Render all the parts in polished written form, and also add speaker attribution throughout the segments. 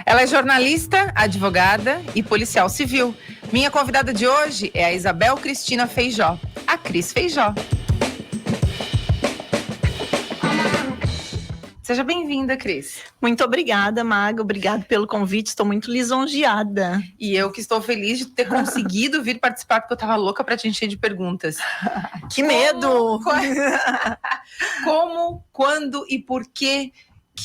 Speaker 1: Ela é jornalista, advogada e policial civil. Minha convidada de hoje é a Isabel Cristina Feijó, a Cris Feijó. Seja bem-vinda, Cris.
Speaker 2: Muito obrigada, Maga. Obrigada pelo convite. Estou muito lisonjeada.
Speaker 1: E eu que estou feliz de ter conseguido vir participar, porque eu estava louca para te encher de perguntas.
Speaker 2: Que medo!
Speaker 1: Como, quando e por que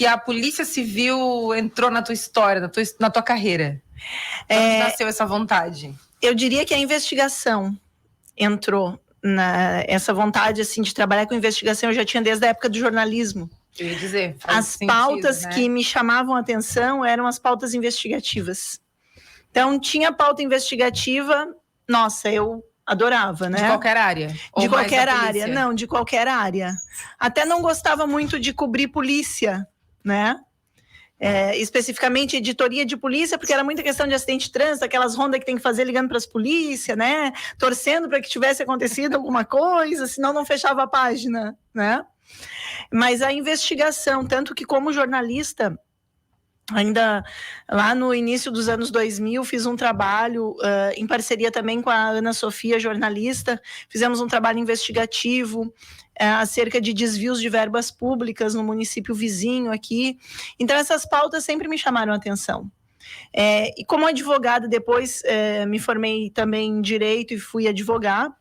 Speaker 1: a Polícia Civil entrou na tua história, na tua carreira? Onde nasceu essa vontade?
Speaker 2: Eu diria que a investigação entrou essa vontade assim, de trabalhar com investigação. Eu já tinha desde a época do jornalismo.
Speaker 1: Eu ia dizer,
Speaker 2: as pautas que me chamavam a atenção eram as pautas investigativas. Então, tinha pauta investigativa, nossa, eu adorava, né?
Speaker 1: De qualquer área?
Speaker 2: De qualquer área, não, de qualquer área. Até não gostava muito de cobrir polícia, né? Especificamente editoria de polícia, porque era muita questão de acidente de trânsito, aquelas rondas que tem que fazer ligando para as polícias, né? Torcendo para que tivesse acontecido alguma coisa, senão não fechava a página, né? Mas a investigação, tanto que como jornalista, ainda lá no início dos anos 2000, fiz um trabalho em parceria também com a Ana Sofia, jornalista, fizemos um trabalho investigativo acerca de desvios de verbas públicas no município vizinho aqui. Então, essas pautas sempre me chamaram a atenção. E como advogada, depois me formei também em Direito e fui advogar.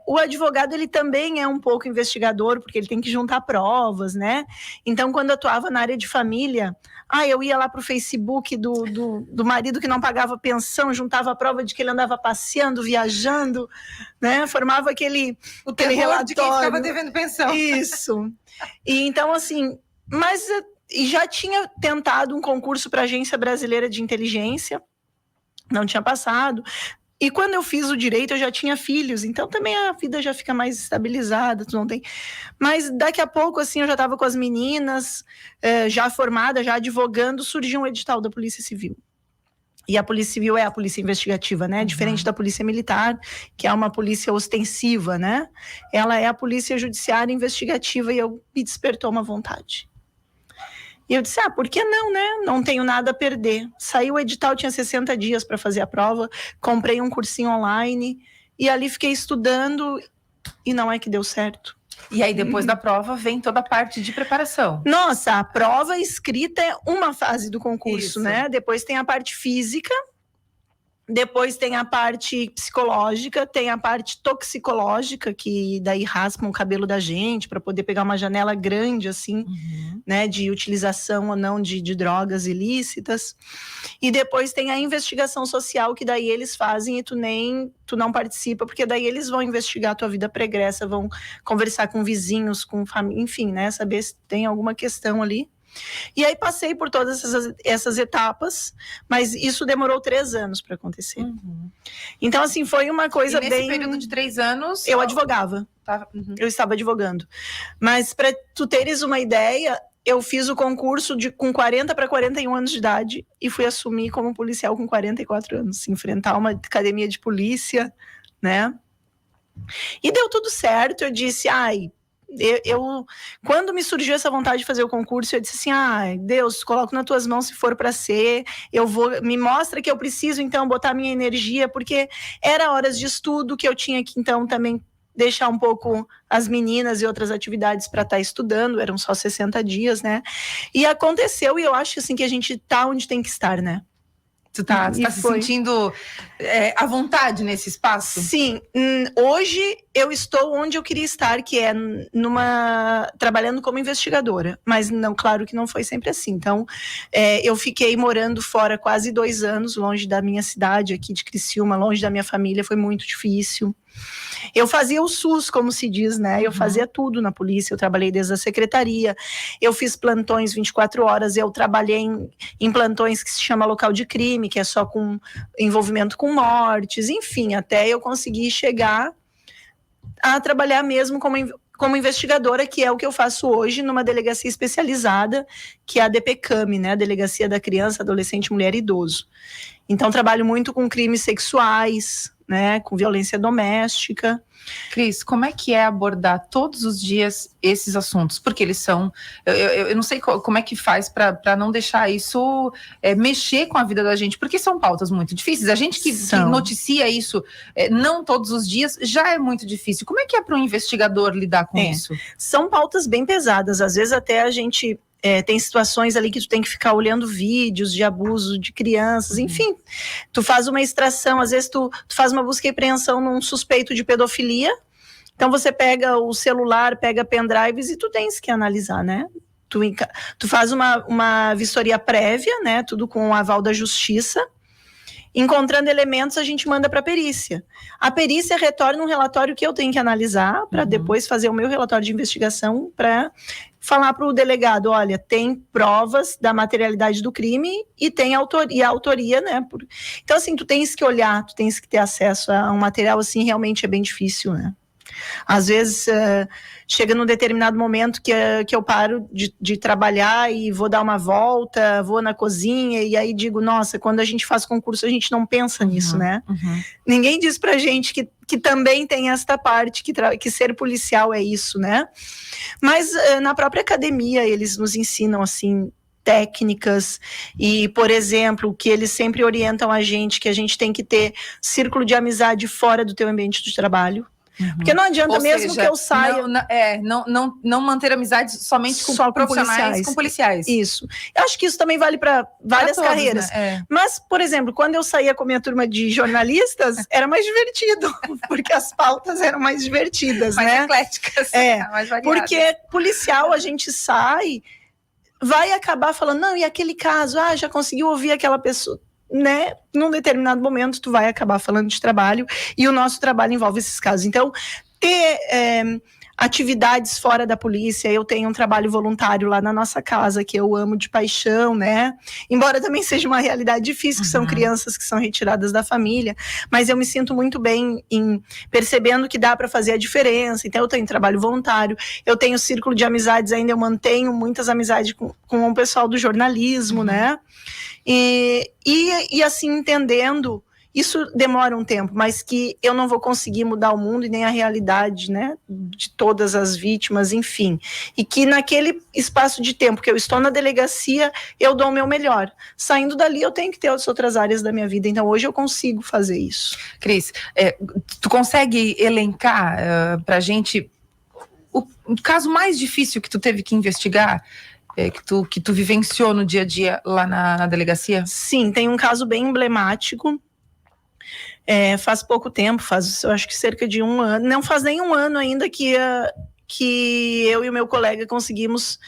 Speaker 2: O advogado, ele também é um pouco investigador, porque ele tem que juntar provas, né? Então, quando eu atuava na área de família, eu ia lá para o Facebook do marido que não pagava pensão, juntava a prova de que ele andava passeando, viajando, né? Formava aquele relatório
Speaker 1: de quem estava devendo pensão.
Speaker 2: Isso. E então, assim, mas já tinha tentado um concurso para a Agência Brasileira de Inteligência, não tinha passado. E quando eu fiz o direito, eu já tinha filhos, então também a vida já fica mais estabilizada, tu não tem. Mas daqui a pouco, assim, eu já estava com as meninas, já formada, já advogando, surgiu um edital da Polícia Civil. E a Polícia Civil é a polícia investigativa, né? Diferente da Polícia Militar, que é uma polícia ostensiva, né? Ela é a polícia judiciária investigativa, e me despertou uma vontade. E eu disse, por que não, né? Não tenho nada a perder. Saiu o edital, tinha 60 dias para fazer a prova, comprei um cursinho online, e ali fiquei estudando, e não é que deu certo.
Speaker 1: E aí, depois da prova, vem toda a parte de preparação.
Speaker 2: Nossa, a prova escrita é uma fase do concurso, né? Depois tem a parte física, depois tem a parte psicológica, tem a parte toxicológica, que daí raspam o cabelo da gente para poder pegar uma janela grande, assim, né, de utilização ou não de drogas ilícitas. E depois tem a investigação social, que daí eles fazem e tu não participa, porque daí eles vão investigar a tua vida pregressa, vão conversar com vizinhos, com família, enfim, né, saber se tem alguma questão ali. E aí passei por todas essas etapas, mas isso demorou 3 anos para acontecer. Então, assim, foi uma coisa bem...
Speaker 1: nesse período de 3 anos...
Speaker 2: Eu advogava. Eu estava advogando. Mas para tu teres uma ideia, eu fiz o concurso com 40 para 41 anos de idade e fui assumir como policial com 44 anos. Enfrentar uma academia de polícia, né? E deu tudo certo. Eu disse, quando me surgiu essa vontade de fazer o concurso, eu disse assim, Deus, coloco nas tuas mãos se for para ser, me mostra que eu preciso, então, botar minha energia, porque era horas de estudo que eu tinha que, então, também deixar um pouco as meninas e outras atividades para estar estudando, eram só 60 dias, né? E aconteceu, e eu acho, assim, que a gente tá onde tem que estar, né?
Speaker 1: Tu tá se sentindo à vontade nesse espaço?
Speaker 2: Sim, hoje eu estou onde eu queria estar, que é trabalhando como investigadora, mas não, claro que não foi sempre assim. Então, eu fiquei morando fora quase 2 anos, longe da minha cidade aqui de Criciúma, longe da minha família, foi muito difícil. Eu fazia o SUS, como se diz, né? Eu fazia tudo na polícia, eu trabalhei desde a secretaria, eu fiz plantões 24 horas, eu trabalhei em plantões que se chama local de crime, que é só com envolvimento com mortes, enfim, até eu conseguir chegar a trabalhar mesmo como investigadora, que é o que eu faço hoje numa delegacia especializada, que é a DPCAM, né? A Delegacia da Criança, Adolescente, Mulher e Idoso. Então, trabalho muito com crimes sexuais, né, com violência doméstica.
Speaker 1: Cris, como é que é abordar todos os dias esses assuntos? Porque eles são... Eu não sei como é que faz para não deixar isso mexer com a vida da gente, porque são pautas muito difíceis. A gente que noticia isso não todos os dias já é muito difícil. Como é que é para um investigador lidar com isso?
Speaker 2: São pautas bem pesadas. Às vezes até a gente... tem situações ali que tu tem que ficar olhando vídeos de abuso de crianças, enfim. Tu faz uma extração, às vezes tu faz uma busca e apreensão num suspeito de pedofilia, então você pega o celular, pega pendrives e tu tens que analisar, né? Tu faz uma vistoria prévia, né? Tudo com o aval da justiça. Encontrando elementos, a gente manda para a perícia. A perícia retorna um relatório que eu tenho que analisar para depois fazer o meu relatório de investigação para falar para o delegado, olha, tem provas da materialidade do crime e tem autoria, né? Então, assim, tu tens que olhar, tu tens que ter acesso a um material, assim, realmente é bem difícil, né? Às vezes, chega num determinado momento que eu paro de trabalhar e vou dar uma volta, vou na cozinha e aí digo, nossa, quando a gente faz concurso a gente não pensa nisso, né? Ninguém diz pra gente que também tem esta parte, que ser policial é isso, né? Mas na própria academia eles nos ensinam, assim, técnicas e, por exemplo, que eles sempre orientam a gente, que a gente tem que ter círculo de amizade fora do teu ambiente de trabalho. Porque não adianta, mesmo que eu saia...
Speaker 1: Não manter amizade somente com profissionais, com policiais.
Speaker 2: Isso. Eu acho que isso também vale para várias carreiras.
Speaker 1: Né?
Speaker 2: Mas, por exemplo, quando eu saía com a minha turma de jornalistas, era mais divertido, porque as pautas eram mais divertidas,
Speaker 1: mais
Speaker 2: né?
Speaker 1: ecléticas.
Speaker 2: Mais variadas. Porque policial, a gente sai, vai acabar falando, não, e aquele caso, já conseguiu ouvir aquela pessoa... Né? Num determinado momento tu vai acabar falando de trabalho e o nosso trabalho envolve esses casos. Então, ter atividades fora da polícia, eu tenho um trabalho voluntário lá na nossa casa, que eu amo de paixão, né? Embora também seja uma realidade difícil, que são crianças que são retiradas da família, mas eu me sinto muito bem percebendo que dá para fazer a diferença. Então, eu tenho trabalho voluntário, eu tenho círculo de amizades ainda, eu mantenho muitas amizades com o pessoal do jornalismo, né? E assim, entendendo, isso demora um tempo, mas que eu não vou conseguir mudar o mundo e nem a realidade, né, de todas as vítimas, enfim. E que naquele espaço de tempo que eu estou na delegacia, eu dou o meu melhor. Saindo dali, eu tenho que ter as outras áreas da minha vida. Então, hoje eu consigo fazer isso.
Speaker 1: Cris, tu consegue elencar pra gente o caso mais difícil que tu teve que investigar? Que tu vivenciou no dia a dia lá na delegacia?
Speaker 2: Sim, tem um caso bem emblemático. Faz pouco tempo, eu acho que cerca de 1 ano, não faz nem 1 ano ainda que eu e o meu colega conseguimos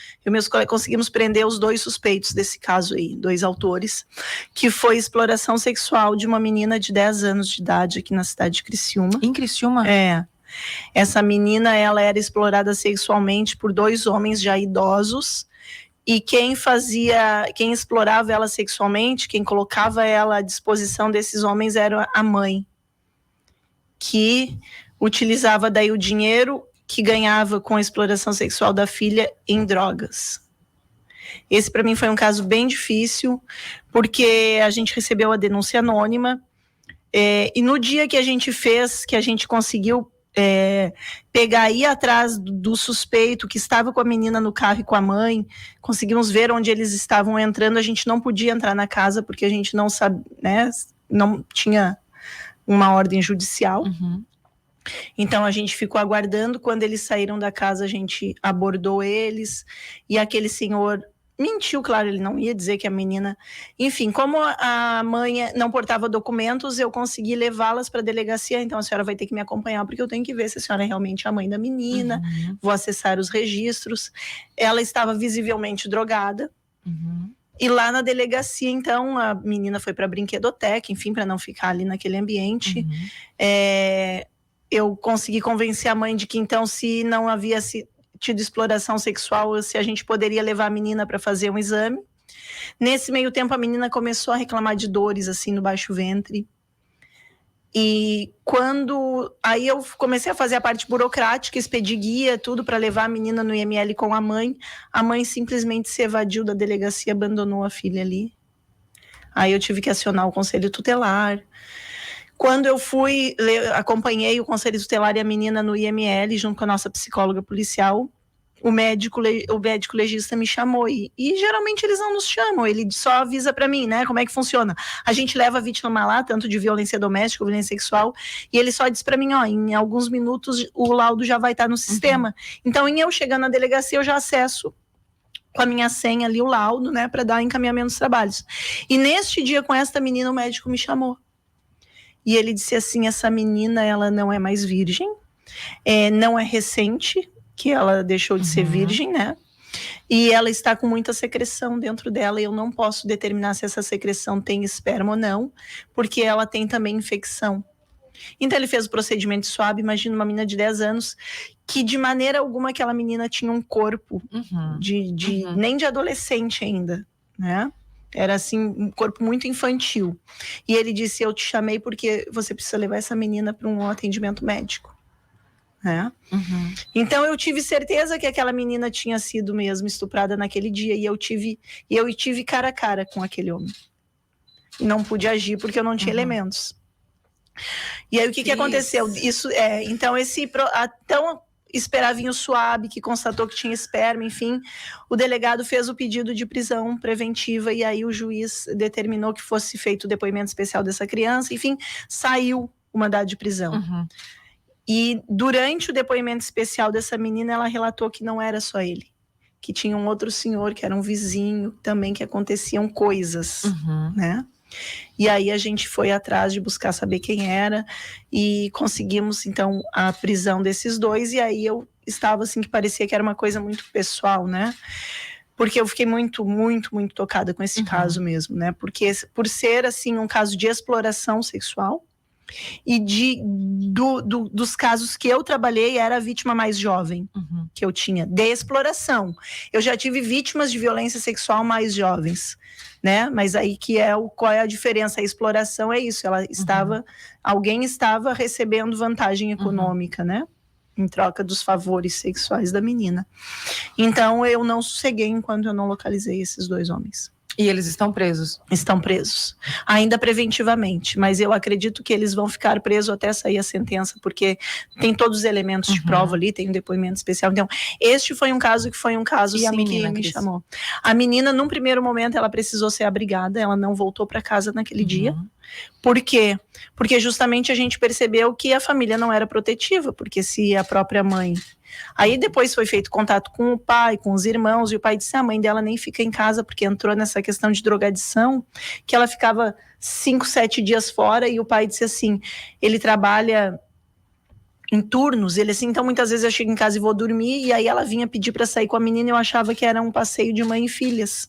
Speaker 2: prender os 2 suspeitos desse caso aí, 2 autores, que foi exploração sexual de uma menina de 10 anos de idade aqui na cidade de Criciúma.
Speaker 1: Em Criciúma?
Speaker 2: Essa menina, ela era explorada sexualmente por 2 homens já idosos, e quem explorava ela sexualmente, quem colocava ela à disposição desses homens era a mãe, que utilizava daí o dinheiro que ganhava com a exploração sexual da filha em drogas. Esse para mim foi um caso bem difícil, porque a gente recebeu a denúncia anônima, e no dia que a gente conseguiu pegar e ir atrás do suspeito que estava com a menina no carro e com a mãe, conseguimos ver onde eles estavam entrando. A gente não podia entrar na casa porque a gente não sabe, né, não tinha uma ordem judicial. Então a gente ficou aguardando. Quando eles saíram da casa, a gente abordou eles e aquele senhor mentiu, claro, ele não ia dizer que a menina... Enfim, como a mãe não portava documentos, eu consegui levá-las para a delegacia. Então a senhora vai ter que me acompanhar, porque eu tenho que ver se a senhora é realmente a mãe da menina. Vou acessar os registros. Ela estava visivelmente drogada. E lá na delegacia, então, a menina foi para a brinquedoteca, enfim, para não ficar ali naquele ambiente. Eu consegui convencer a mãe de que, então, se não havia tido exploração sexual, se a gente poderia levar a menina para fazer um exame. Nesse meio tempo, a menina começou a reclamar de dores, assim, no baixo ventre. E aí eu comecei a fazer a parte burocrática, expedi guia, tudo para levar a menina no IML com a mãe simplesmente se evadiu da delegacia, abandonou a filha ali. Aí eu tive que acionar o conselho tutelar. Quando eu fui, acompanhei o conselho tutelar e a menina no IML, junto com a nossa psicóloga policial, o médico legista me chamou. E geralmente eles não nos chamam, ele só avisa para mim, né, como é que funciona. A gente leva a vítima lá, tanto de violência doméstica, violência sexual, e ele só diz para mim, ó, em alguns minutos o laudo já vai estar no sistema. Então, em eu chegando na delegacia, eu já acesso com a minha senha ali o laudo, né, para dar encaminhamento dos trabalhos. E neste dia, com esta menina, o médico me chamou. E ele disse assim, essa menina, ela não é mais virgem, não é recente, que ela deixou de ser virgem, né? E ela está com muita secreção dentro dela, e eu não posso determinar se essa secreção tem esperma ou não, porque ela tem também infecção. Então ele fez o procedimento de swab, imagina uma menina de 10 anos, que de maneira alguma aquela menina tinha um corpo nem de adolescente ainda, né? Era assim, um corpo muito infantil. E ele disse, eu te chamei porque você precisa levar essa menina para um atendimento médico. Né? Então eu tive certeza que aquela menina tinha sido mesmo estuprada naquele dia. E eu tive cara a cara com aquele homem. E não pude agir porque eu não tinha elementos. E aí o que aconteceu? Então esperava vir o SUAB, que constatou que tinha esperma, enfim, o delegado fez o pedido de prisão preventiva e aí o juiz determinou que fosse feito o depoimento especial dessa criança, enfim, saiu o mandado de prisão. E durante o depoimento especial dessa menina, ela relatou que não era só ele, que tinha um outro senhor, que era um vizinho, também que aconteciam coisas, né? E aí a gente foi atrás de buscar saber quem era e conseguimos então a prisão desses dois, e aí eu estava assim que parecia que era uma coisa muito pessoal, né? Porque eu fiquei muito, muito, muito tocada com esse caso mesmo, né? Porque por ser assim um caso de exploração sexual e dos casos que eu trabalhei, era a vítima mais jovem que eu tinha, de exploração. Eu já tive vítimas de violência sexual mais jovens, né? Mas aí qual é a diferença? A exploração é isso, alguém estava recebendo vantagem econômica, né? Em troca dos favores sexuais da menina. Então eu não sosseguei enquanto eu não localizei esses dois homens.
Speaker 1: E eles estão presos?
Speaker 2: Estão presos, ainda preventivamente, mas eu acredito que eles vão ficar presos até sair a sentença, porque tem todos os elementos de prova ali, tem um depoimento especial. Então, este foi um caso
Speaker 1: e
Speaker 2: sim,
Speaker 1: a menina,
Speaker 2: que me chamou. A menina, num primeiro momento, ela precisou ser abrigada, ela não voltou para casa naquele dia. Por quê? Porque justamente a gente percebeu que a família não era protetiva, porque se a própria mãe... Aí depois foi feito contato com o pai, com os irmãos, e o pai disse, a mãe dela nem fica em casa, porque entrou nessa questão de drogadição, que ela ficava 5, 7 dias fora, e o pai disse assim, ele trabalha em turnos, ele assim, então muitas vezes eu chego em casa e vou dormir, e aí ela vinha pedir para sair com a menina, e eu achava que era um passeio de mãe e filhas.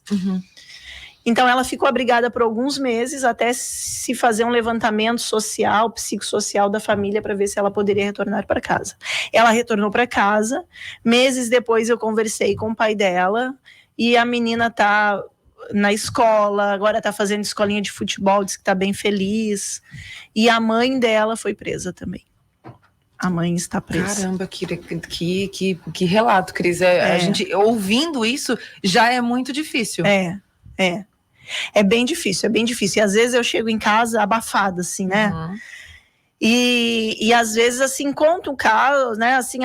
Speaker 2: Então ela ficou abrigada por alguns meses, até se fazer um levantamento social, psicossocial da família, para ver se ela poderia retornar para casa. Ela retornou para casa, meses depois eu conversei com o pai dela, e a menina tá na escola, agora tá fazendo escolinha de futebol, diz que tá bem feliz, e a mãe dela foi presa também. A mãe está presa.
Speaker 1: Caramba, que relato, Cris. A gente, ouvindo isso, já é muito difícil.
Speaker 2: É bem difícil, E às vezes eu chego em casa abafada, assim, né? E às vezes, assim, conto um caso, né? Assim,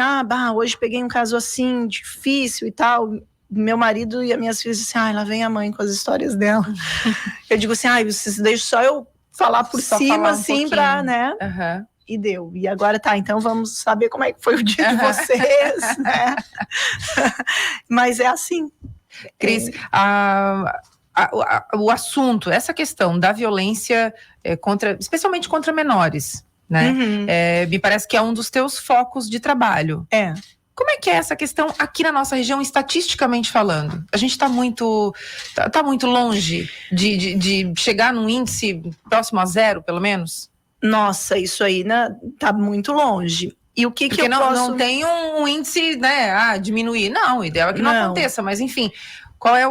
Speaker 2: hoje peguei um caso assim, difícil e tal. Meu marido e as minhas filhas dizem assim, lá vem a mãe com as histórias dela. Eu digo assim, vocês deixam só eu falar por cima, assim, pra, né? E deu. E agora então vamos saber como é que foi o dia de vocês, né? Mas é assim.
Speaker 1: Cris, o assunto, essa questão da violência especialmente contra menores, né? Me parece que é um dos teus focos de trabalho. Como é que é essa questão aqui na nossa região, estatisticamente falando? A gente está muito longe de chegar num índice próximo a 0, pelo menos?
Speaker 2: Nossa, isso aí, né, tá muito longe. E o que
Speaker 1: Porque
Speaker 2: eu posso...
Speaker 1: não tem um índice, né, diminuir. Não, o ideal é que não aconteça, mas enfim... Qual é a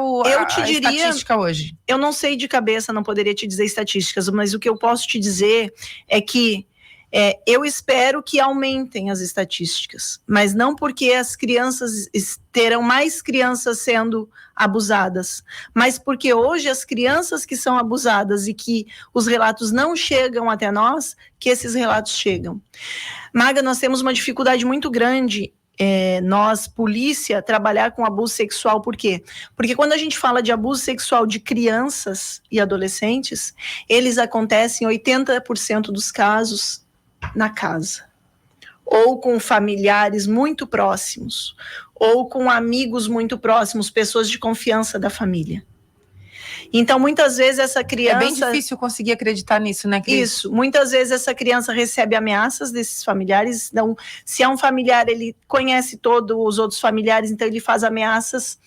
Speaker 1: estatística hoje?
Speaker 2: Eu não sei de cabeça, não poderia te dizer estatísticas, mas o que eu posso te dizer é que Eu espero que aumentem as estatísticas, mas não porque as crianças terão mais crianças sendo abusadas, mas porque hoje as crianças que são abusadas e que os relatos não chegam até nós, que esses relatos chegam. Maga, nós temos uma dificuldade muito grande, nós, polícia, trabalhar com abuso sexual. Por quê? Porque quando a gente fala de abuso sexual de crianças e adolescentes, eles acontecem em 80% dos casos na casa, ou com familiares muito próximos, ou com amigos muito próximos, pessoas de confiança da família. Então, muitas vezes essa criança...
Speaker 1: É bem difícil conseguir acreditar nisso, né, Cris?
Speaker 2: Isso. Muitas vezes essa criança recebe ameaças desses familiares. Então, se é um familiar, ele conhece todos os outros familiares, então ele faz ameaças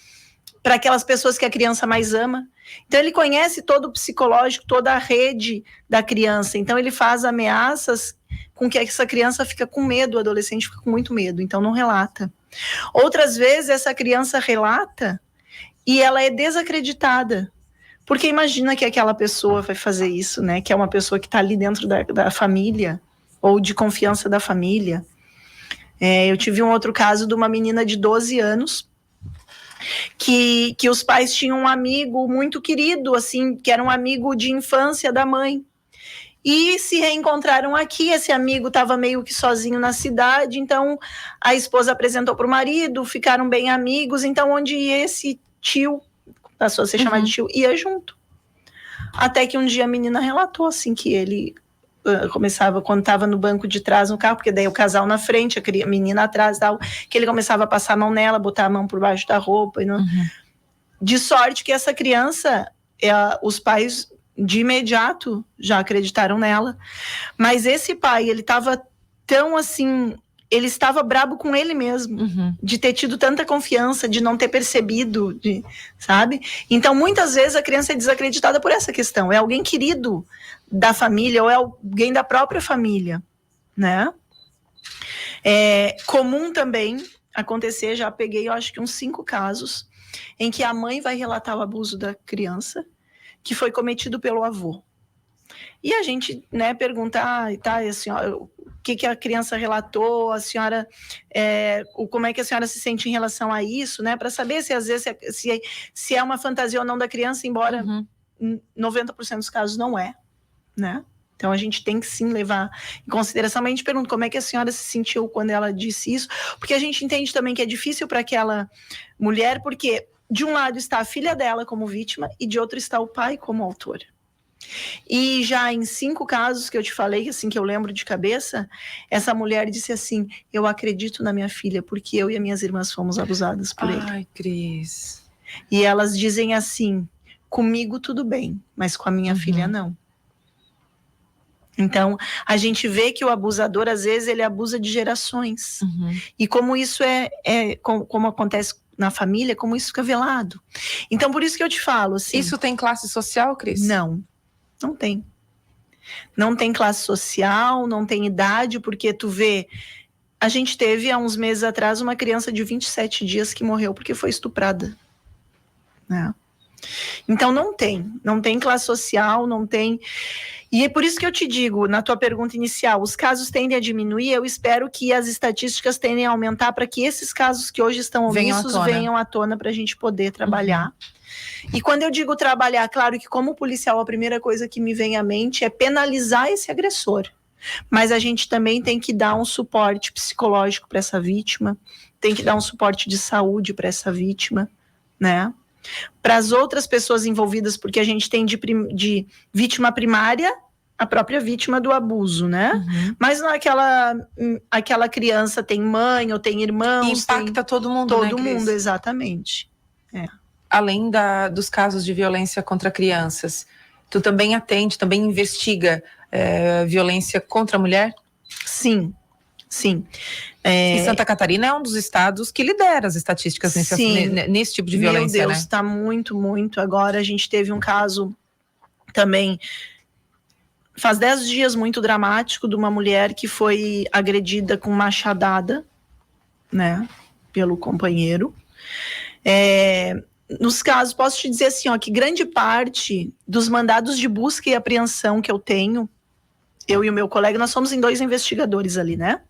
Speaker 2: para aquelas pessoas que a criança mais ama. Então, ele conhece todo o psicológico, toda a rede da criança. Então, ele faz ameaças com que essa criança fica com medo, o adolescente fica com muito medo, então não relata. Outras vezes, essa criança relata e ela é desacreditada. Porque imagina que aquela pessoa vai fazer isso, né? Que é uma pessoa que está ali dentro da família, ou de confiança da família. Eu tive um outro caso de uma menina de 12 anos, que os pais tinham um amigo muito querido, assim, que era um amigo de infância da mãe. E se reencontraram aqui, esse amigo estava meio que sozinho na cidade, então a esposa apresentou para o marido, ficaram bem amigos, então onde esse tio, passou a ser chamado de tio, ia junto. Até que um dia a menina relatou assim que ele começava, quando estava no banco de trás no carro, porque daí o casal na frente, a menina atrás, tal, que ele começava a passar a mão nela, botar a mão por baixo da roupa. E não... De sorte que essa criança, os pais de imediato já acreditaram nela. Mas esse pai, ele estava tão assim... Ele estava brabo com ele mesmo, de ter tido tanta confiança, de não ter percebido, sabe? Então, muitas vezes a criança é desacreditada por essa questão. É alguém querido da família ou é alguém da própria família, né? É comum também acontecer, já peguei, eu acho que uns 5 casos, em que a mãe vai relatar o abuso da criança, que foi cometido pelo avô. E a gente, né, pergunta, a senhora, o que a criança relatou, a senhora, como é que a senhora se sente em relação a isso, né, para saber se às vezes se é uma fantasia ou não da criança, embora 90% dos casos não é, né? Então a gente tem que sim levar em consideração. Mas a gente pergunta como é que a senhora se sentiu quando ela disse isso, porque a gente entende também que é difícil para aquela mulher, porque de um lado está a filha dela como vítima e de outro está o pai como autor. E já em 5 casos que eu te falei, assim, que eu lembro de cabeça, essa mulher disse assim: eu acredito na minha filha, porque eu e as minhas irmãs fomos abusadas por ele.
Speaker 1: Ai, Cris.
Speaker 2: E elas dizem assim: comigo tudo bem, mas com a minha filha não. Então, a gente vê que o abusador, às vezes, ele abusa de gerações. E como isso como acontece na família, como isso fica velado. Então, por isso que eu te falo, assim...
Speaker 1: Isso tem classe social, Cris?
Speaker 2: Não. Não tem. Não tem classe social, não tem idade, porque tu vê... A gente teve, há uns meses atrás, uma criança de 27 dias que morreu porque foi estuprada. Né? Então, não tem classe social, não tem... E é por isso que eu te digo, na tua pergunta inicial, os casos tendem a diminuir, eu espero que as estatísticas tendem a aumentar para que esses casos que hoje estão omissos venham à tona para a gente poder trabalhar. E quando eu digo trabalhar, claro que como policial a primeira coisa que me vem à mente é penalizar esse agressor. Mas a gente também tem que dar um suporte psicológico para essa vítima, tem que dar um suporte de saúde para essa vítima, né? Para as outras pessoas envolvidas, porque a gente tem de vítima primária a própria vítima do abuso, né? Mas não aquela criança tem mãe ou tem irmãos.
Speaker 1: Impacta todo mundo,
Speaker 2: todo mundo, exatamente.
Speaker 1: Além dos casos de violência contra crianças, tu também atende, também investiga violência contra a mulher?
Speaker 2: Sim.
Speaker 1: E Santa Catarina é um dos estados que lidera as estatísticas nesse tipo de violência,
Speaker 2: Meu Deus,
Speaker 1: né?
Speaker 2: Está muito, muito. Agora a gente teve um caso também, faz 10 dias, muito dramático, de uma mulher que foi agredida com machadada, né, pelo companheiro. Nos casos, posso te dizer assim, que grande parte dos mandados de busca e apreensão que eu tenho eu e o meu colega, nós somos em 2 investigadores ali, né?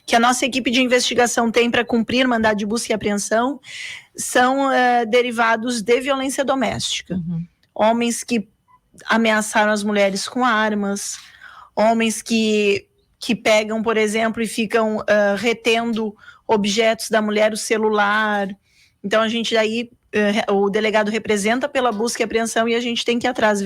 Speaker 2: Que a nossa equipe de investigação tem para cumprir mandado de busca e apreensão são derivados de violência doméstica.
Speaker 1: Uhum.
Speaker 2: Homens que ameaçaram as mulheres com armas, homens que pegam, por exemplo, e ficam retendo objetos da mulher, o celular. Então, a gente aí, o delegado representa pela busca e apreensão e a gente tem que ir atrás,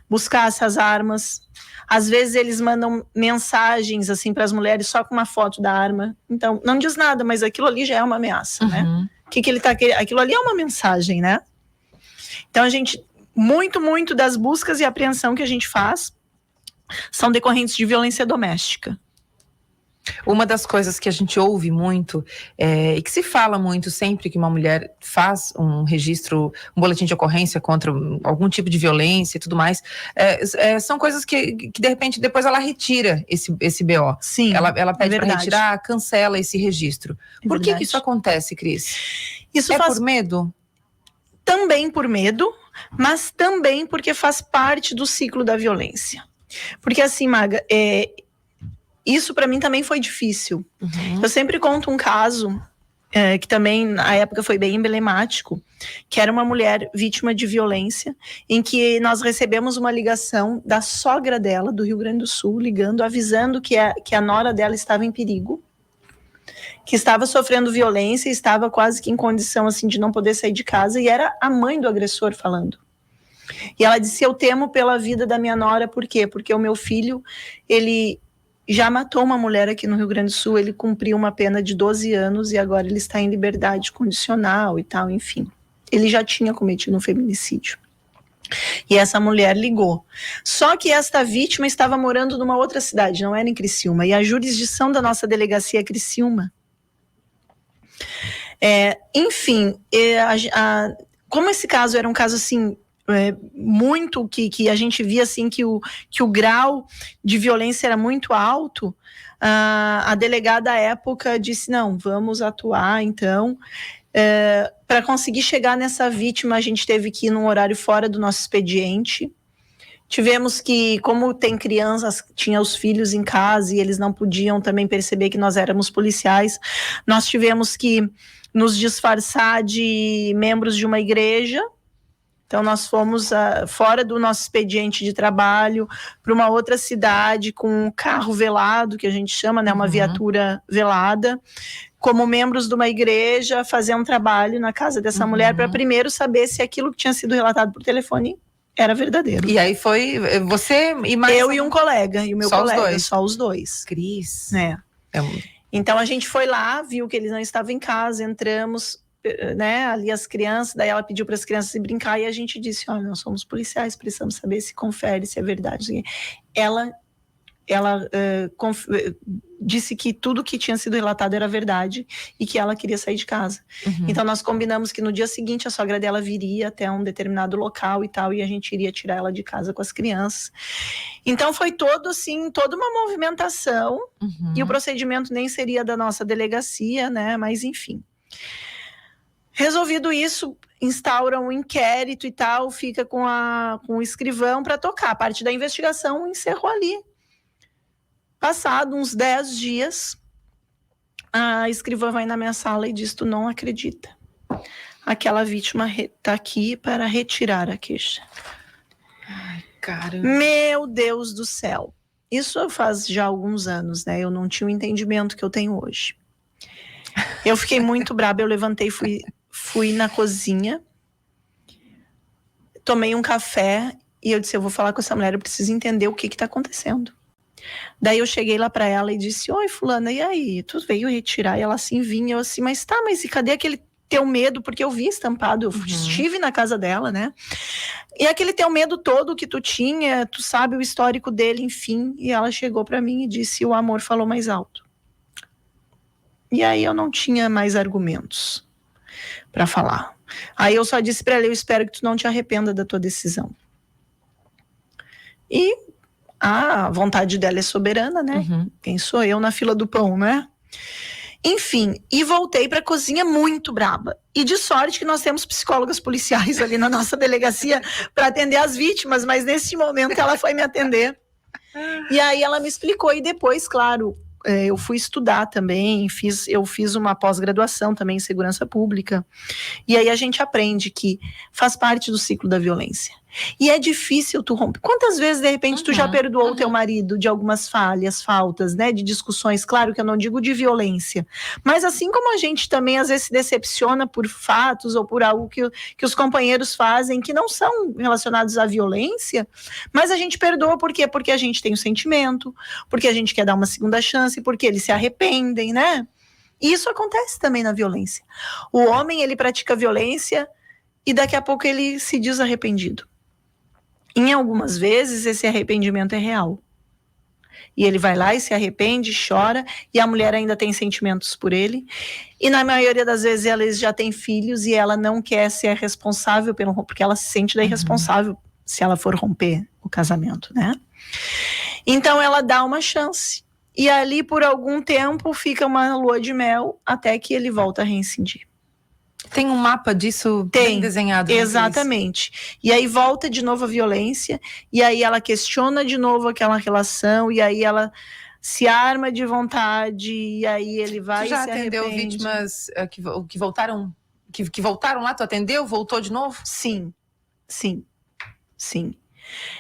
Speaker 2: buscar essas armas. Às vezes eles mandam mensagens assim para as mulheres só com uma foto da arma. Então, não diz nada, mas aquilo ali já é uma ameaça, né? Que ele tá querendo? Aquilo ali é uma mensagem, né? Então, a gente, muito das buscas e apreensão que a gente faz são decorrentes de violência doméstica.
Speaker 1: Uma das coisas que a gente ouve muito e que se fala muito sempre que uma mulher faz um registro, um boletim de ocorrência contra algum tipo de violência e tudo mais, são coisas que de repente depois ela retira esse BO.
Speaker 2: Sim,
Speaker 1: ela pede para retirar, cancela esse registro. Por que isso acontece, Cris?
Speaker 2: Isso
Speaker 1: por medo?
Speaker 2: Também por medo, mas também porque faz parte do ciclo da violência. Porque assim, Maga, isso para mim também foi difícil. Uhum. Eu sempre conto um caso que também na época foi bem emblemático, que era uma mulher vítima de violência, em que nós recebemos uma ligação da sogra dela, do Rio Grande do Sul, ligando, avisando que a nora dela estava em perigo, que estava sofrendo violência e estava quase que em condição assim, de não poder sair de casa, e era a mãe do agressor falando. E ela disse: eu temo pela vida da minha nora, por quê? Porque o meu filho, ele já matou uma mulher aqui no Rio Grande do Sul, ele cumpriu uma pena de 12 anos e agora ele está em liberdade condicional e tal, enfim. Ele já tinha cometido um feminicídio. E essa mulher ligou. Só que esta vítima estava morando numa outra cidade, não era em Criciúma, e a jurisdição da nossa delegacia é Criciúma. Enfim, como esse caso era um caso assim, muito que a gente via assim que o grau de violência era muito alto, a delegada à época disse: não, vamos atuar então. Para conseguir chegar nessa vítima, a gente teve que ir num horário fora do nosso expediente. Tivemos que, como tem crianças, tinha os filhos em casa e eles não podiam também perceber que nós éramos policiais, nós tivemos que nos disfarçar de membros de uma igreja. Então, nós fomos fora do nosso expediente de trabalho, para uma outra cidade com um carro velado, que a gente chama, né, uma viatura velada, como membros de uma igreja, fazer um trabalho na casa dessa mulher, para primeiro saber se aquilo que tinha sido relatado por telefone era verdadeiro.
Speaker 1: E aí foi você e mais...
Speaker 2: Eu e um colega, e o meu colega, só os dois.
Speaker 1: Cris.
Speaker 2: Então, a gente foi lá, viu que eles não estavam em casa, entramos... né, ali as crianças, daí ela pediu para as crianças se brincar e a gente disse: olha, nós somos policiais, precisamos saber se confere, se é verdade. Ela disse que tudo que tinha sido relatado era verdade e que ela queria sair de casa. Então nós combinamos que no dia seguinte a sogra dela viria até um determinado local e tal, e a gente iria tirar ela de casa com as crianças. Então foi toda uma movimentação, e o procedimento nem seria da nossa delegacia, né, mas enfim. Resolvido isso, instaura um inquérito e tal, fica com o escrivão para tocar. A parte da investigação encerrou ali. Passado uns 10 dias, a escrivã vai na minha sala e diz: tu não acredita. Aquela vítima está aqui para retirar a queixa.
Speaker 1: Ai, caramba.
Speaker 2: Meu Deus do céu. Isso faz já alguns anos, né? Eu não tinha o entendimento que eu tenho hoje. Eu fiquei muito braba, eu levantei e fui na cozinha, tomei um café e eu disse: eu vou falar com essa mulher, eu preciso entender o que está acontecendo. Daí eu cheguei lá para ela e disse: oi, fulana, e aí? Tu veio retirar? E ela assim vinha, eu assim: mas e cadê aquele teu medo? Porque eu vi estampado, eu estive na casa dela, né? E aquele teu medo todo que tu tinha, tu sabe o histórico dele, enfim. E ela chegou para mim e disse: o amor falou mais alto. E aí eu não tinha mais argumentos para falar. Aí eu só disse para ela: eu espero que tu não te arrependa da tua decisão. E a vontade dela é soberana, né? Quem sou eu na fila do pão, né? Enfim, e voltei para a cozinha muito braba. E de sorte que nós temos psicólogas policiais ali na nossa delegacia para atender as vítimas, mas nesse momento ela foi me atender. E aí ela me explicou, e depois, claro, eu fui estudar também, eu fiz uma pós-graduação também em segurança pública, e aí a gente aprende que faz parte do ciclo da violência. E é difícil tu romper. Quantas vezes, de repente, tu já perdoou o teu marido de algumas faltas, né? De discussões, claro que eu não digo de violência, mas assim como a gente também às vezes se decepciona por fatos ou por algo que os companheiros fazem que não são relacionados à violência, mas a gente perdoa por quê? Porque a gente tem o sentimento, porque a gente quer dar uma segunda chance, porque eles se arrependem, né? E isso acontece também na violência. O homem, ele pratica violência e daqui a pouco ele se diz arrependido. Em algumas vezes, esse arrependimento é real. E ele vai lá e se arrepende, chora, e a mulher ainda tem sentimentos por ele. E na maioria das vezes, ela já tem filhos e ela não quer ser responsável porque ela se sente daí responsável se ela for romper o casamento, né? Então, ela dá uma chance. E ali, por algum tempo, fica uma lua de mel até que ele volta a reincidir.
Speaker 1: Tem um mapa disso bem desenhado.
Speaker 2: Exatamente. E aí volta de novo a violência, e aí ela questiona de novo aquela relação, e aí ela se arma de vontade, e aí ele vai e se arrepende.
Speaker 1: Tu já atendeu vítimas que voltaram lá? Tu atendeu? Voltou de novo?
Speaker 2: Sim.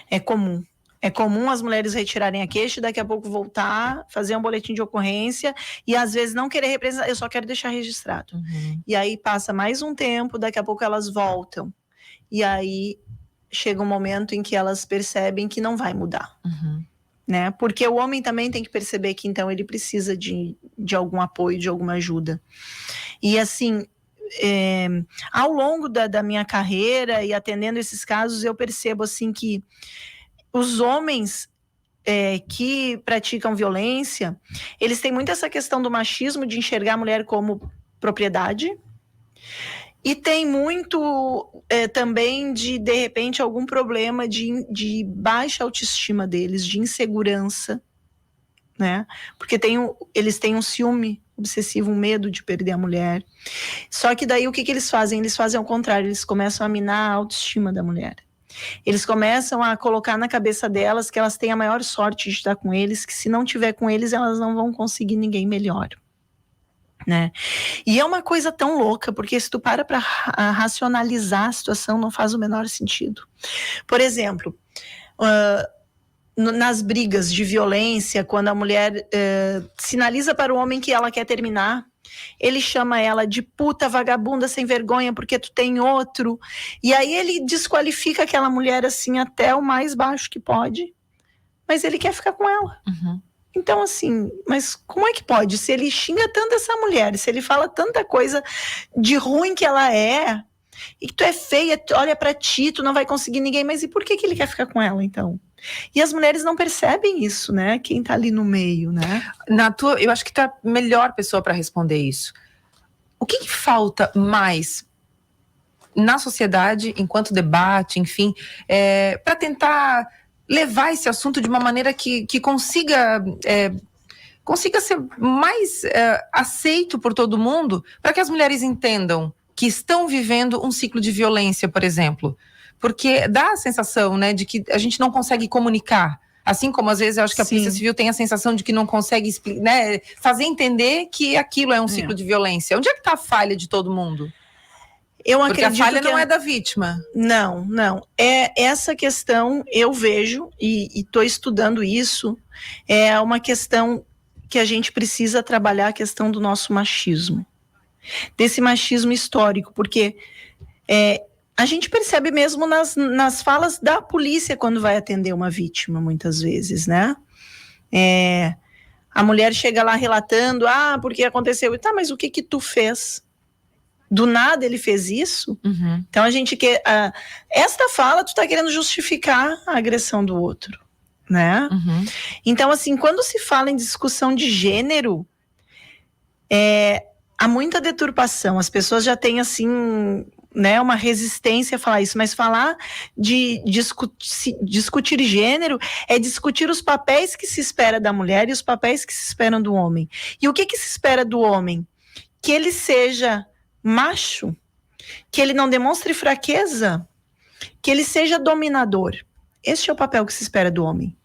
Speaker 2: É comum. É comum as mulheres retirarem a queixa e daqui a pouco voltar, fazer um boletim de ocorrência e às vezes não querer representar, eu só quero deixar registrado. E aí passa mais um tempo, daqui a pouco elas voltam. E aí chega um momento em que elas percebem que não vai mudar. Né? Porque o homem também tem que perceber que então ele precisa de algum apoio, de alguma ajuda. E assim, ao longo da minha carreira e atendendo esses casos, eu percebo assim que os homens que praticam violência, eles têm muito essa questão do machismo, de enxergar a mulher como propriedade, e tem muito também de repente, algum problema de baixa autoestima deles, de insegurança, né? Porque eles têm um ciúme obsessivo, um medo de perder a mulher. Só que daí o que eles fazem? Eles fazem ao contrário, eles começam a minar a autoestima da mulher. Eles começam a colocar na cabeça delas que elas têm a maior sorte de estar com eles, que se não tiver com eles, elas não vão conseguir ninguém melhor, né? E é uma coisa tão louca, porque se tu para racionalizar a situação, não faz o menor sentido. Por exemplo, nas brigas de violência, quando a mulher sinaliza para o homem que ela quer terminar, ele chama ela de puta, vagabunda, sem vergonha, porque tu tem outro. E aí ele desqualifica aquela mulher assim até o mais baixo que pode, mas ele quer ficar com ela. Então assim, mas como é que pode? Se ele xinga tanto essa mulher, se ele fala tanta coisa de ruim que ela é, e que tu é feia, olha pra ti, tu não vai conseguir ninguém, mas e por que ele quer ficar com ela então? E as mulheres não percebem isso, né? Quem tá ali no meio, né?
Speaker 1: Eu acho que tu é a melhor pessoa para responder isso. O que falta mais na sociedade, enquanto debate, enfim, para tentar levar esse assunto de uma maneira que consiga ser mais aceito por todo mundo, para que as mulheres entendam que estão vivendo um ciclo de violência, por exemplo? Porque dá a sensação, né, de que a gente não consegue comunicar. Assim como às vezes eu acho que a Polícia Civil tem a sensação de que não consegue né, fazer entender que aquilo é um ciclo de violência. Onde é que está a falha de todo mundo? Porque a falha não é da vítima.
Speaker 2: Não. Essa questão eu vejo e estou estudando isso. É uma questão que a gente precisa trabalhar, a questão do nosso machismo. Desse machismo histórico, porque a gente percebe mesmo nas falas da polícia quando vai atender uma vítima, muitas vezes, né? A mulher chega lá relatando, porque aconteceu, tá, mas o que tu fez? Do nada ele fez isso? Então a gente quer, esta fala tu tá querendo justificar a agressão do outro, né? Então assim, quando se fala em discussão de gênero, há muita deturpação, as pessoas já têm assim, né, uma resistência a falar isso, mas falar de discutir gênero é discutir os papéis que se espera da mulher e os papéis que se esperam do homem. E o que se espera do homem? Que ele seja macho, que ele não demonstre fraqueza, que ele seja dominador. Este é o papel que se espera do homem.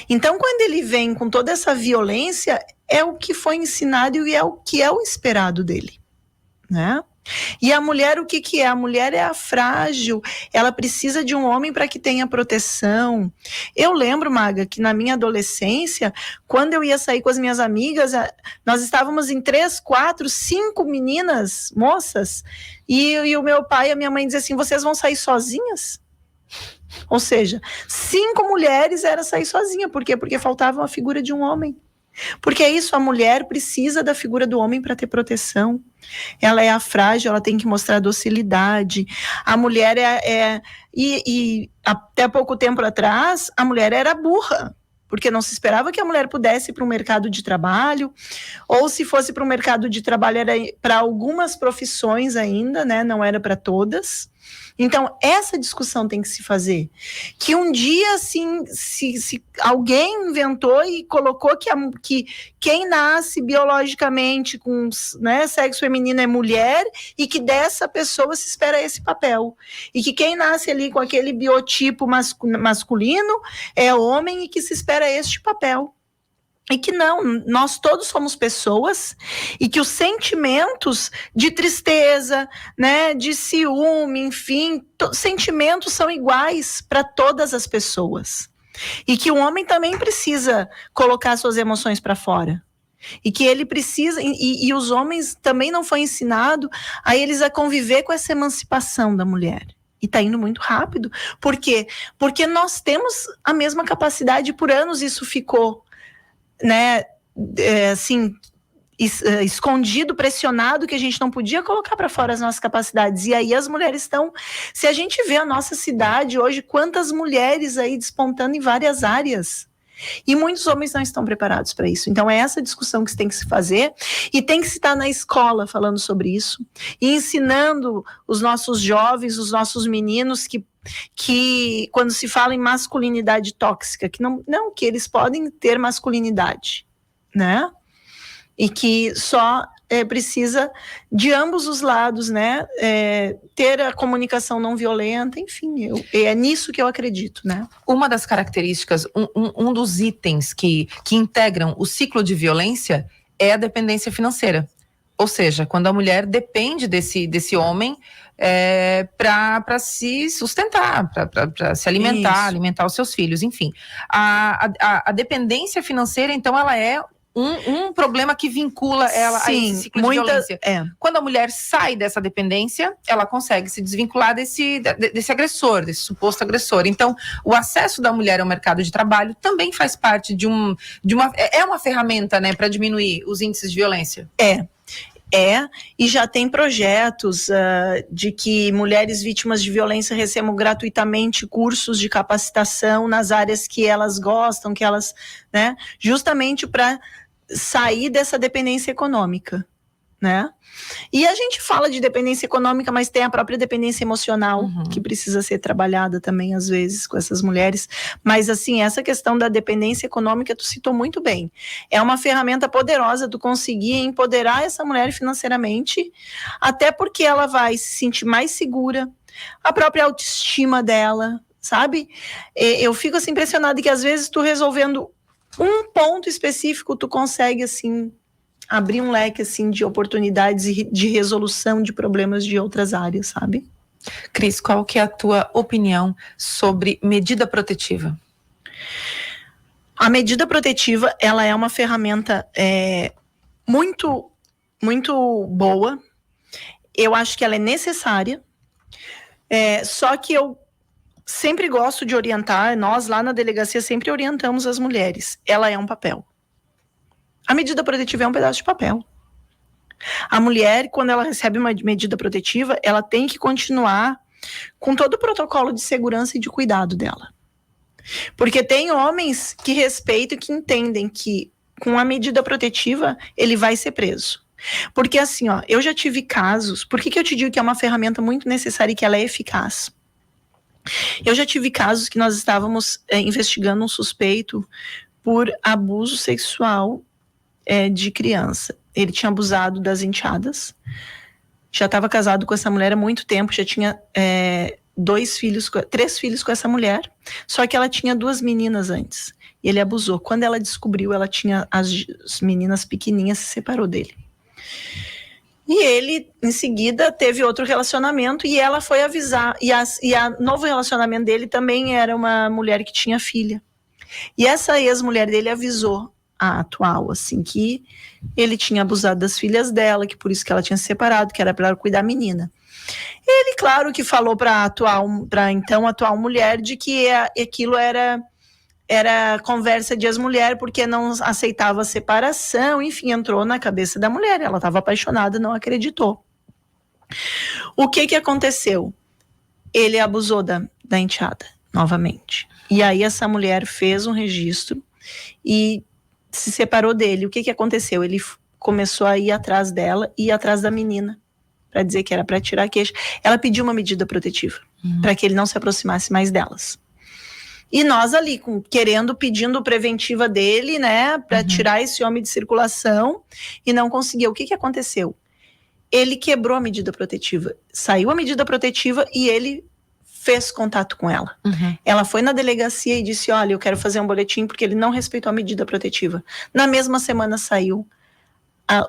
Speaker 2: Então, quando ele vem com toda essa violência, é o que foi ensinado e é o que é o esperado dele, né? E a mulher, o que que é? A mulher é a frágil, ela precisa de um homem para que tenha proteção. Eu lembro, Maga, que na minha adolescência, quando eu ia sair com as minhas amigas, nós estávamos em 3, 4, 5 meninas, moças, e o meu pai e a minha mãe diziam assim, vocês vão sair sozinhas? Ou seja, 5 mulheres era sair sozinha. Por quê? Porque faltava uma figura de um homem. Porque é isso, a mulher precisa da figura do homem para ter proteção. Ela é a frágil, ela tem que mostrar docilidade. A mulher e até pouco tempo atrás, a mulher era burra, porque não se esperava que a mulher pudesse ir para o mercado de trabalho, ou se fosse para o mercado de trabalho era para algumas profissões ainda, né? Não era para todas. Então, essa discussão tem que se fazer. Que um dia, assim, se alguém inventou e colocou que quem nasce biologicamente com, né, sexo feminino é mulher e que dessa pessoa se espera esse papel. E que quem nasce ali com aquele biotipo masculino é homem e que se espera este papel. E que não, nós todos somos pessoas e que os sentimentos de tristeza, né, de ciúme, enfim, sentimentos são iguais para todas as pessoas. E que o homem também precisa colocar suas emoções para fora. E que ele precisa, e os homens também não foi ensinado a eles a conviver com essa emancipação da mulher. E está indo muito rápido. Por quê? Porque nós temos a mesma capacidade, por anos isso ficou, né, assim, escondido, pressionado, que a gente não podia colocar para fora as nossas capacidades. E aí as mulheres estão, se a gente vê a nossa cidade hoje, quantas mulheres aí despontando em várias áreas. E muitos homens não estão preparados para isso. Então é essa discussão que tem que se fazer e tem que se estar na escola falando sobre isso e ensinando os nossos jovens, os nossos meninos que quando se fala em masculinidade tóxica, que não que eles podem ter masculinidade, né? E que só precisa de ambos os lados, né? Ter a comunicação não violenta, enfim, é nisso que eu acredito, né?
Speaker 1: Uma das características, um dos itens que integram o ciclo de violência é a dependência financeira. Ou seja, quando a mulher depende desse homem para se sustentar, para se alimentar, alimentar os seus filhos, enfim. A dependência financeira, então, ela é um problema que vincula ela a esse ciclo de violência. Quando a mulher sai dessa dependência, ela consegue se desvincular desse agressor, desse suposto agressor. Então, o acesso da mulher ao mercado de trabalho também faz parte de uma ferramenta, né, para diminuir os índices de violência.
Speaker 2: E já tem projetos de que mulheres vítimas de violência recebam gratuitamente cursos de capacitação nas áreas que elas gostam, que elas, né, justamente para sair dessa dependência econômica, né? E a gente fala de dependência econômica, mas tem a própria dependência emocional, que precisa ser trabalhada também, às vezes, com essas mulheres. Mas, assim, essa questão da dependência econômica, tu citou muito bem. É uma ferramenta poderosa tu conseguir empoderar essa mulher financeiramente, até porque ela vai se sentir mais segura, a própria autoestima dela, sabe? Eu fico, assim, impressionada que, às vezes, tu resolvendo um ponto específico, tu consegue, assim, abrir um leque, assim, de oportunidades e de resolução de problemas de outras áreas, sabe?
Speaker 1: Cris, qual que é a tua opinião sobre medida protetiva?
Speaker 2: A medida protetiva, ela é uma ferramenta muito, muito boa. Eu acho que ela é necessária. Só que eu sempre gosto de orientar, nós lá na delegacia sempre orientamos as mulheres. Ela é um papel. A medida protetiva é um pedaço de papel. A mulher, quando ela recebe uma medida protetiva, ela tem que continuar com todo o protocolo de segurança e de cuidado dela. Porque tem homens que respeitam e que entendem que com a medida protetiva ele vai ser preso. Porque assim, eu já tive casos, por que eu te digo que é uma ferramenta muito necessária e que ela é eficaz? Eu já tive casos que nós estávamos investigando um suspeito por abuso sexual de criança. Ele tinha abusado das enteadas, já estava casado com essa mulher há muito tempo, já tinha três filhos com essa mulher, só que ela tinha 2 meninas antes. E ele abusou. Quando ela descobriu, ela tinha as meninas pequenininhas, se separou dele. E ele, em seguida, teve outro relacionamento e ela foi avisar. E a novo relacionamento dele também era uma mulher que tinha filha. E essa ex-mulher dele avisou a atual, assim, que ele tinha abusado das filhas dela, que por isso que ela tinha se separado, que era para ela cuidar da menina. Ele, claro, que falou para a atual mulher de que aquilo era conversa de ex-mulher, porque não aceitava a separação, enfim, entrou na cabeça da mulher, ela estava apaixonada, não acreditou. O que aconteceu? Ele abusou da enteada, novamente. E aí essa mulher fez um registro e se separou dele. O que aconteceu? Ele começou a ir atrás dela e ir atrás da menina, para dizer que era para tirar a queixa. Ela pediu uma medida protetiva, para que ele não se aproximasse mais delas. E nós ali, pedindo preventiva dele, né, para tirar esse homem de circulação, e não conseguiu. O que aconteceu? Ele quebrou a medida protetiva. Saiu a medida protetiva e ele fez contato com ela. Ela foi na delegacia e disse, olha, eu quero fazer um boletim porque ele não respeitou a medida protetiva. Na mesma semana saiu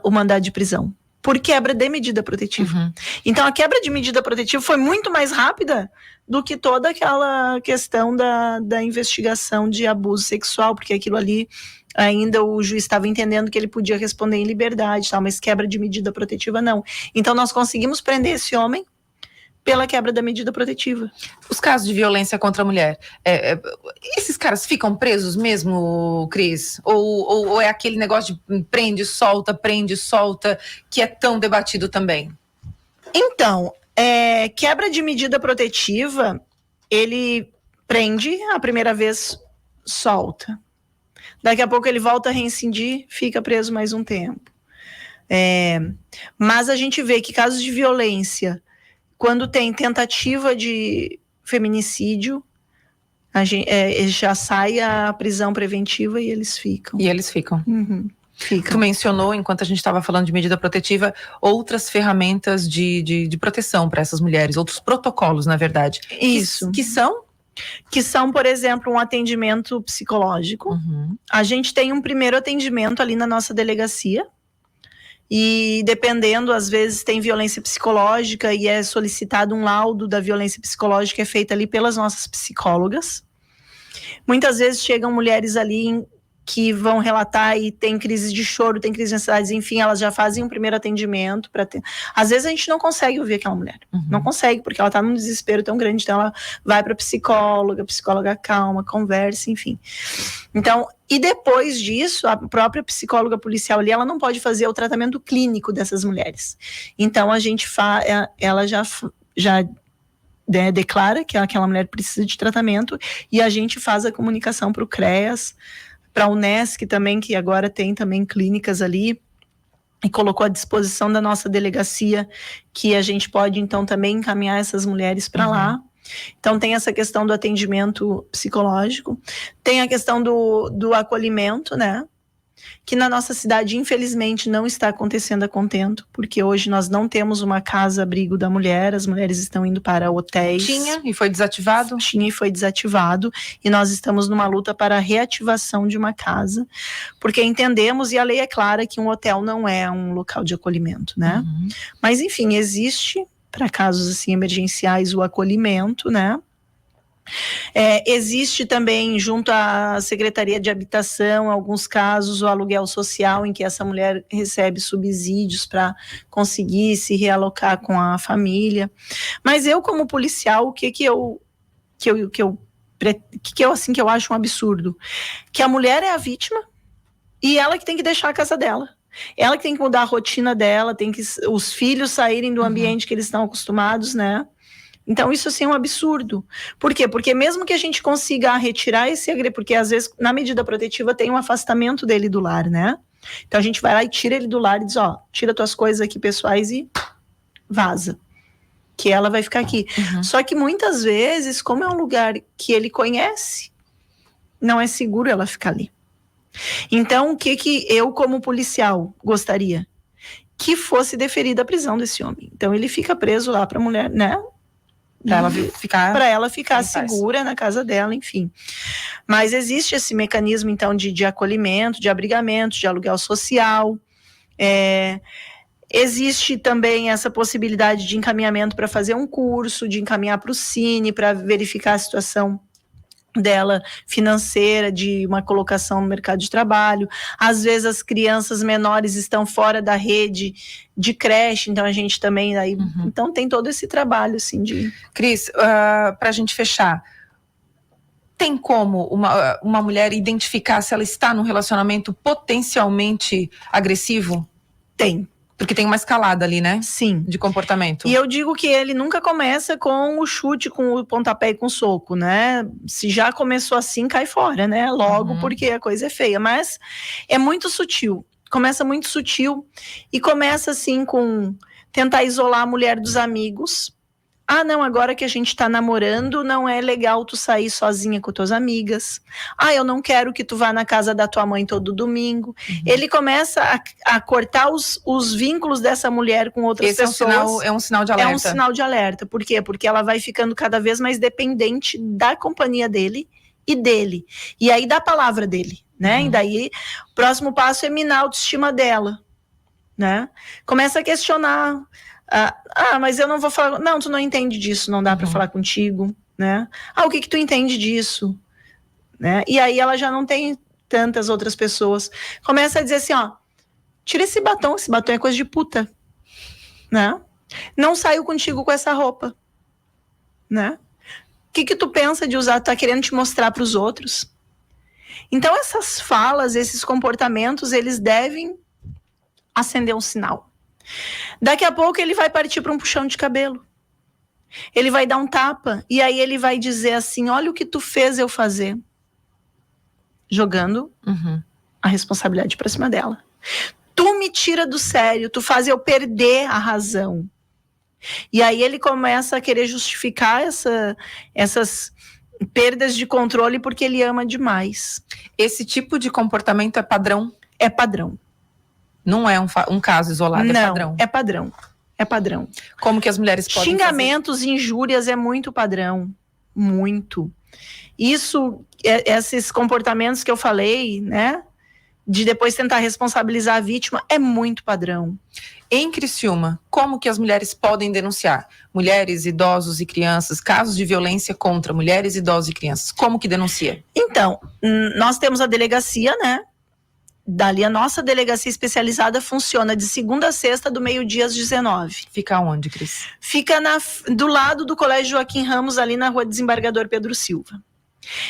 Speaker 2: o mandado de prisão, por quebra de medida protetiva. Então a quebra de medida protetiva foi muito mais rápida do que toda aquela questão da investigação de abuso sexual, porque aquilo ali ainda o juiz estava entendendo que ele podia responder em liberdade, tal, mas quebra de medida protetiva não. Então nós conseguimos prender esse homem pela quebra da medida protetiva.
Speaker 1: Os casos de violência contra a mulher, esses caras ficam presos mesmo, Cris? Ou é aquele negócio de prende, solta, que é tão debatido também?
Speaker 2: Então, quebra de medida protetiva, ele prende, a primeira vez solta. Daqui a pouco ele volta a reincidir, fica preso mais um tempo. Mas a gente vê que casos de violência, quando tem tentativa de feminicídio, já sai a prisão preventiva e eles ficam. Fica.
Speaker 1: Tu mencionou, enquanto a gente estava falando de medida protetiva, outras ferramentas de proteção para essas mulheres, outros protocolos, na verdade.
Speaker 2: Isso.
Speaker 1: Que são?
Speaker 2: Que são, por exemplo, um atendimento psicológico. A gente tem um primeiro atendimento ali na nossa delegacia. E dependendo, às vezes tem violência psicológica e é solicitado um laudo da violência psicológica, é feita ali pelas nossas psicólogas. Muitas vezes chegam mulheres ali que vão relatar e tem crises de choro, tem crises de ansiedade, enfim, elas já fazem um primeiro atendimento para ter. Às vezes a gente não consegue ouvir aquela mulher, não consegue, porque ela está num desespero tão grande, então ela vai para a psicóloga calma, conversa, enfim. Então, e depois disso, a própria psicóloga policial ali, ela não pode fazer o tratamento clínico dessas mulheres. Então a gente ela já declara que aquela mulher precisa de tratamento e a gente faz a comunicação para o CREAS, para a Unesc também, que agora tem também clínicas ali, e colocou à disposição da nossa delegacia, que a gente pode então também encaminhar essas mulheres para lá. Então tem essa questão do atendimento psicológico, tem a questão do acolhimento, né? Que na nossa cidade, infelizmente, não está acontecendo a contento, porque hoje nós não temos uma casa-abrigo da mulher, as mulheres estão indo para hotéis.
Speaker 1: Tinha e foi desativado?
Speaker 2: Tinha e foi desativado, e nós estamos numa luta para a reativação de uma casa, porque entendemos, e a lei é clara, que um hotel não é um local de acolhimento, né? Mas, enfim, existe, para casos assim emergenciais, o acolhimento, né? Existe também, junto à Secretaria de Habitação, em alguns casos, o aluguel social, em que essa mulher recebe subsídios para conseguir se realocar com a família. Mas eu, como policial, o que eu acho um absurdo? Que a mulher é a vítima e ela que tem que deixar a casa dela. Ela que tem que mudar a rotina dela, tem que os filhos saírem do ambiente que eles estão acostumados, né? Então, isso assim é um absurdo. Por quê? Porque mesmo que a gente consiga retirar esse agressor, porque às vezes na medida protetiva tem um afastamento dele do lar, né? Então a gente vai lá e tira ele do lar e diz, tira tuas coisas aqui pessoais e vaza. Que ela vai ficar aqui. Só que muitas vezes, como é um lugar que ele conhece, não é seguro ela ficar ali. Então, o que eu, como policial, gostaria? Que fosse deferida a prisão desse homem. Então, ele fica preso lá para a mulher, né?
Speaker 1: Para
Speaker 2: ela ficar segura na casa dela, enfim. Mas existe esse mecanismo, então, de acolhimento, de abrigamento, de aluguel social. Existe também essa possibilidade de encaminhamento para fazer um curso, de encaminhar para o Cine, para verificar a situação dela financeira, de uma colocação no mercado de trabalho. Às vezes as crianças menores estão fora da rede de creche, então a gente também então tem todo esse trabalho assim de...
Speaker 1: Cris, para a gente fechar, tem como uma mulher identificar se ela está num relacionamento potencialmente agressivo?
Speaker 2: Tem.
Speaker 1: Porque tem uma escalada ali, né?
Speaker 2: Sim.
Speaker 1: De comportamento.
Speaker 2: E eu digo que ele nunca começa com o chute, com o pontapé e com o soco, né? Se já começou assim, cai fora, né? Logo, porque a coisa é feia. Mas é muito sutil. Começa muito sutil e começa assim com tentar isolar a mulher dos amigos. Ah, não, agora que a gente tá namorando, não é legal tu sair sozinha com tuas amigas. Ah, eu não quero que tu vá na casa da tua mãe todo domingo. Ele começa a cortar os vínculos dessa mulher com outras pessoas.
Speaker 1: É um sinal de alerta.
Speaker 2: É um sinal de alerta. Por quê? Porque ela vai ficando cada vez mais dependente da companhia dele e dele. E aí da palavra dele, né? E daí, o próximo passo é minar a autoestima dela, né? Começa a questionar... mas eu não vou falar... Não, tu não entende disso, não dá para falar contigo, né? O que tu entende disso? Né? E aí ela já não tem tantas outras pessoas. Começa a dizer assim, tira esse batom é coisa de puta, né? Não saiu contigo com essa roupa, né? O que tu pensa de usar? Tu tá querendo te mostrar para os outros? Então essas falas, esses comportamentos, eles devem acender um sinal. Daqui a pouco ele vai partir para um puxão de cabelo. Ele vai dar um tapa e aí ele vai dizer assim, olha o que tu fez eu fazer. Jogando a responsabilidade para cima dela. Tu me tira do sério, tu faz eu perder a razão. E aí ele começa a querer justificar essas perdas de controle porque ele ama demais.
Speaker 1: Esse tipo de comportamento é padrão?
Speaker 2: É padrão.
Speaker 1: Não é um caso isolado,
Speaker 2: não,
Speaker 1: é padrão?
Speaker 2: É padrão. É padrão.
Speaker 1: Como que as mulheres podem
Speaker 2: Xingamentos, injúrias é muito padrão. Muito. Isso, esses comportamentos que eu falei, né? De depois tentar responsabilizar a vítima, é muito padrão.
Speaker 1: Em Criciúma, como que as mulheres podem denunciar? Mulheres, idosos e crianças, casos de violência contra mulheres, idosos e crianças. Como que denuncia?
Speaker 2: Então, nós temos a delegacia, né? Dali a nossa delegacia especializada funciona de segunda a sexta, do meio-dia às 19.
Speaker 1: Fica onde, Cris?
Speaker 2: Fica do lado do Colégio Joaquim Ramos, ali na Rua Desembargador Pedro Silva.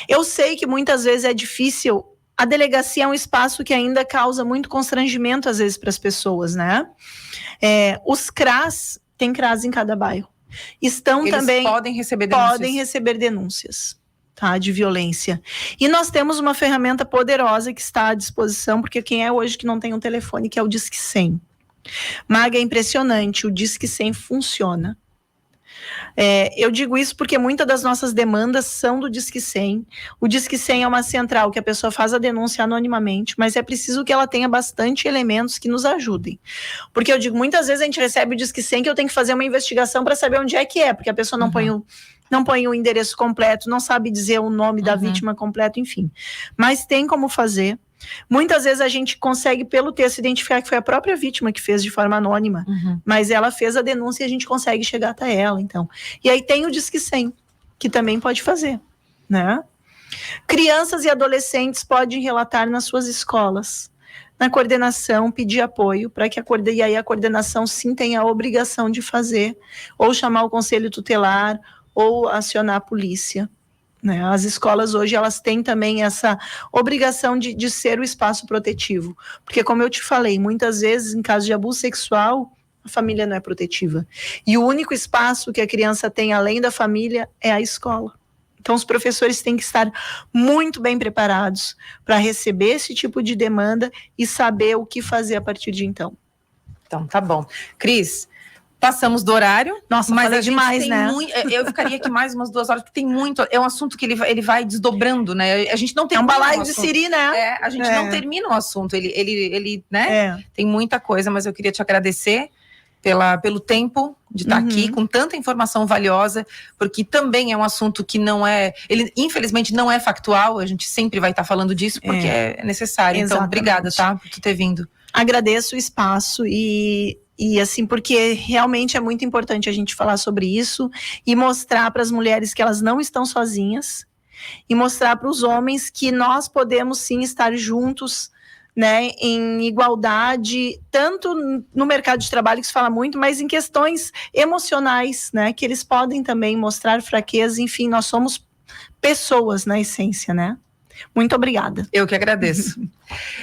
Speaker 2: Eu sei que muitas vezes é difícil, a delegacia é um espaço que ainda causa muito constrangimento às vezes para as pessoas, né? Os CRAS, tem CRAS em cada bairro. Eles também
Speaker 1: podem receber denúncias.
Speaker 2: Podem receber denúncias. Tá, de violência. E nós temos uma ferramenta poderosa que está à disposição, porque quem é hoje que não tem um telefone, que é o Disque 100. Maga, é impressionante, o Disque 100 funciona. Eu digo isso porque muitas das nossas demandas são do Disque 100. O Disque 100 é uma central que a pessoa faz a denúncia anonimamente, mas é preciso que ela tenha bastante elementos que nos ajudem. Porque eu digo, muitas vezes a gente recebe o Disque 100 que eu tenho que fazer uma investigação para saber onde é que é, porque a pessoa não põe o endereço completo, não sabe dizer o nome da vítima completo, enfim. Mas tem como fazer. Muitas vezes a gente consegue, pelo texto, identificar que foi a própria vítima que fez de forma anônima, mas ela fez a denúncia e a gente consegue chegar até ela, então. E aí tem o Disque 100, que também pode fazer, né? Crianças e adolescentes podem relatar nas suas escolas, na coordenação, pedir apoio, para que e aí a coordenação sim tenha a obrigação de fazer, ou chamar o conselho tutelar, ou acionar a polícia. Né? As escolas hoje, elas têm também essa obrigação de ser o espaço protetivo. Porque, como eu te falei, muitas vezes, em caso de abuso sexual, a família não é protetiva. E o único espaço que a criança tem, além da família, é a escola. Então, os professores têm que estar muito bem preparados para receber esse tipo de demanda e saber o que fazer a partir de então.
Speaker 1: Então, tá bom. Cris, passamos do horário.
Speaker 2: Nossa, mas é demais, né?
Speaker 1: Eu ficaria aqui mais umas 2 horas, porque tem muito. É um assunto que ele vai desdobrando, né? A gente não tem
Speaker 2: um balaio de siri, né?
Speaker 1: A gente não termina o assunto. Ele né? Tem muita coisa, mas eu queria te agradecer. pelo tempo de estar aqui com tanta informação valiosa, porque também é um assunto que ele infelizmente não é factual, a gente sempre vai estar falando disso porque é necessário. Exatamente. Então, obrigada, tá, por tu ter vindo.
Speaker 2: Agradeço o espaço e assim, porque realmente é muito importante a gente falar sobre isso e mostrar para as mulheres que elas não estão sozinhas e mostrar para os homens que nós podemos sim estar juntos, né, em igualdade, tanto no mercado de trabalho, que se fala muito, mas em questões emocionais, né, que eles podem também mostrar fraqueza. Enfim, nós somos pessoas na essência, né? Muito obrigada.
Speaker 1: Eu que agradeço.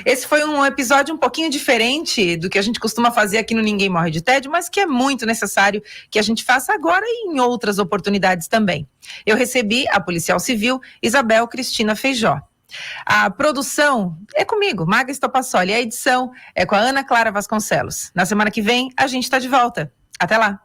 Speaker 1: Esse foi um episódio um pouquinho diferente do que a gente costuma fazer aqui no Ninguém Morre de Tédio, mas que é muito necessário que a gente faça agora e em outras oportunidades também. Eu recebi a policial civil Isabel Cristina Feijó. A produção é comigo, Maga Estopassoli. A edição é com a Ana Clara Vasconcelos. Na semana que vem, a gente está de volta. Até lá!